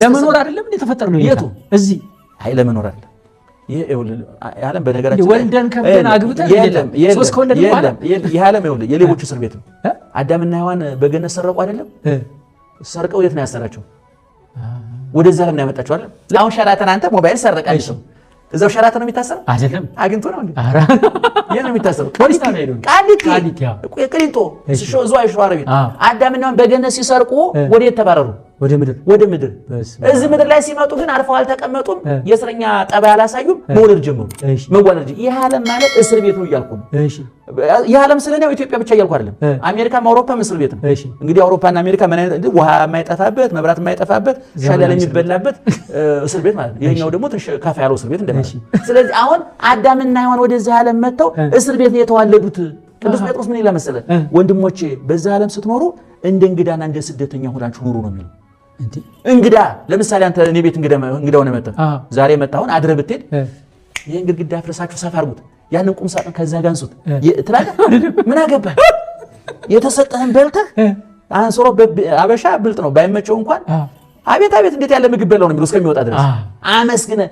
ለመኖር አይደለም እንዴ ተፈጠርነው የቱ እዚህ አይ ለመኖር አይደለም የዓለም በነገራችን ወልደን ከብተን አግብተን የለም ሶስት ከወለድን በኋላ የዓለም ይኸውልህ የሌቦች እስር ቤት ነው። አዳምና ሔዋን በገነት ሰረቁ አይደለም ሰርቀው የት ነው ያሰራቸው? ወደዛ ለምን ያመጣቸው አይደል? አሁን ሸራተን አንተ ሞባይል ሰረቃል ሰው እዛው ሸራተን ነው የሚታሰረው አይደለም? አግኝቶ ነው እንዴ? አራ የት ነው የሚታሰረው? ፖሊስ ጣቢያ ሄዶ ቃሊቲ ቅሊንጦ ዝዋይ ሸዋሮ ቤት አዳምና ሔዋን በገነት ሲሰርቁ ወዴት ተባረሩ? ወደ ምድር እዚህ ምድር ላይ ሲመጡ ግን አርፈው አልተቀመጡም። የእስረኛ ጠባይ አላሳዩም። መውለድ ጀመሩ። መዋለድ ይሄ ዓለም ማለት እስር ቤት ነው እያልኩ ነው። ይሄ ዓለም ስለኔው ኢትዮጵያ ብቻ እያልኩ አይደለም። አሜሪካም አውሮፓም እስር ቤት ነው። እንግዲህ አውሮፓና አሜሪካ ውሃ የማይጠፋበት መብራት የማይጠፋበት ሻላ የሚበላበት እስር ቤት ማለት ነው። ይሄኛው ደግሞ ትንሽ ከፍ ያለው እስር ቤት እንደማለት ነው። ስለዚህ አሁን አዳምና ሔዋን ወደዚህ ዓለም መጥተው እስር ቤት ነው የተዋለዱት። ቅዱስ ጴጥሮስ ምን ይላል መሰለህ? ወንድሞቼ በዚህ ዓለም ስትኖሩ እንደ እንግዳና እንደ ስደተኛ ሆናችሁ ኑሩ ነው የሚለው። እንግዳ ለምሳሌ አንተ እኔ ቤት እንግዳ ሆነ መጣ ዛሬ መጣሁን አድረ ብትሄድ ይሄን ግድግዳ አፍርሳችሁ ሰፋ አድርጉት ያንን ቁም ሳጥን ከዛ ጋር አንሱት ትላለህ። ምን አገባህ? የተሰጠህን በልተህ አንሶሮ አበሻ ብልጥ ነው ባይመቸው እንኳን አቤት አቤት እንዴት ያለ ምግብ በላው ነው የሚለው እስከሚወጣ ድረስ አመስግነ።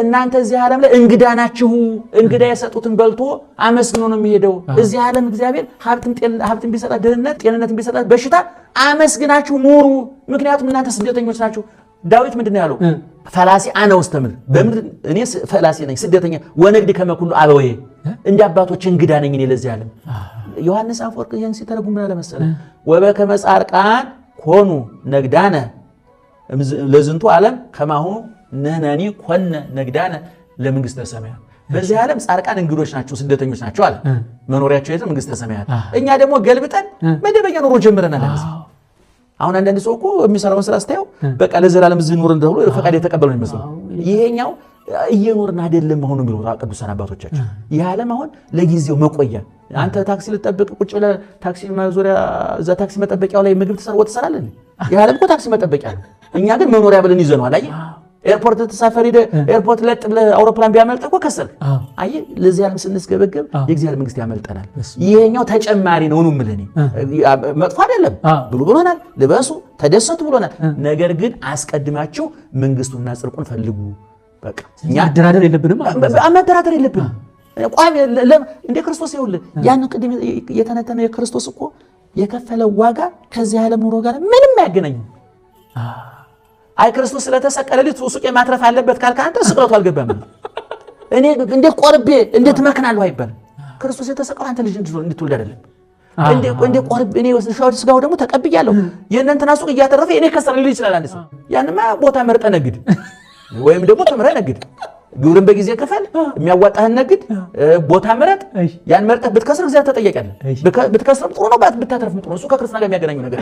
እናንተ እዚህ ዓለም ላይ እንግዳ ናችሁ። እንግዳ የሰጡትን በልቶ አመስግኖ ነው የሚሄደው። እዚህ ዓለም እግዚአብሔር ሀብትን ቢሰጣት ድህነት፣ ጤንነትን ቢሰጣት በሽታ አመስግናችሁ ኑሩ። ምክንያቱም እናንተ ስደተኞች ናችሁ። ዳዊት ምንድነው ያለው? ፈላሲ አነ ውስተ ምድር በምድር እኔ ፈላሲ ነኝ ስደተኛ ወነግድ ከመኩሉ አበወዬ እንደ አባቶች እንግዳ ነኝ እኔ ለዚህ ዓለም። ዮሐንስ አፈወርቅ ይሄን ሲተረጉም ምን አለ መሰለህ? ወበከመ ጻድቃን ኮኑ ነግዳነ ለዝንቱ ዓለም ከማሁ ነነኒ ኮነ ነግዳነ ለመንግስተ ሰማያት። በዚህ ዓለም ጻድቃን እንግዶች ናቸው ስደተኞች ናቸው አለ። መኖሪያቸው የት? መንግስተ ሰማያት። እኛ ደግሞ ገልብጠን መደበኛ ኑሮ ጀምረናል። አሁን አንዳንድ ሰው እኮ የሚሰራውን ስራ ስታየው በቃ ለዘላለም እዚህ ኑር እንደሆነ ፈቃድ የተቀበለው ነው የሚመስለው። ይሄኛው እየኖርን አይደለም ሆኖ የሚለው ቅዱሳን አባቶቻችን። ይህ ዓለም አሁን ለጊዜው መቆያ። አንተ ታክሲ ልጠብቅ ቁጭ ብለህ ታክሲ ማዞሪያ እዛ ታክሲ መጠበቂያው ላይ ምግብ ትሰራለህ። ይህ ዓለም እኮ ታክሲ መጠበቂያ ነው። እኛ ግን መኖሪያ ብለን ይዘነዋል። አየህ ኤርፖርት ተሳፈር ሄደህ ኤርፖርት ለጥ ብለህ አውሮፕላን ቢያመልጥ እኮ ከሰርክ። አየህ ለዚህ ዓለም ስንስገበገብ የእግዚአብሔር መንግስት ያመልጠናል። ይሄኛው ተጨማሪ ነው ነው የምልህ እኔ። መጥፎ አይደለም ብሎናል። ልበሱ ተደሰቱ ብሎናል። ነገር ግን አስቀድማችሁ መንግስቱንና ጽድቁን ፈልጉ። በቃ እኛ መደራደር የለብንም። ቋሚ እንደ ክርስቶስ ይኸውልህ ያንን ቅድም የተነተነው የክርስቶስ እኮ የከፈለው ዋጋ ከዚህ ዓለም ኑሮ ጋር ምንም አያገናኝም። አይ ክርስቶስ ስለተሰቀለልህ ሱቄ ማትረፍ አለበት ካልክ አንተ ስቅለቱ አልገባም። እኔ እንዴት ቆርቤ እንዴት መክናለሁ አይባልም። ክርስቶስ የተሰቀለው አንተ ልጅ እንድትወልድ አይደለም። እንዴ ቆርቤ እኔ ስጋው ደግሞ ተቀብያለሁ የእናንተና ሱቅ እያተረፈ እኔ ከሰረልኝ ይችላል አንተ ሰው። ያንማ ቦታ መርጠህ ነግድ ወይም ደግሞ ተምረህ ነግድ። ግብርን በጊዜ ክፈል፣ የሚያዋጣህን ነግድ፣ ቦታ ምረጥ። ያን መርጠህ ብትከስር እግዚአብሔር ተጠያቂ አይደለም። ብትከስርም ጥሩ ነው፣ ብታተርፍም ጥሩ ነው። እሱ ከክርስትና ጋር የሚያገናኘው ነገር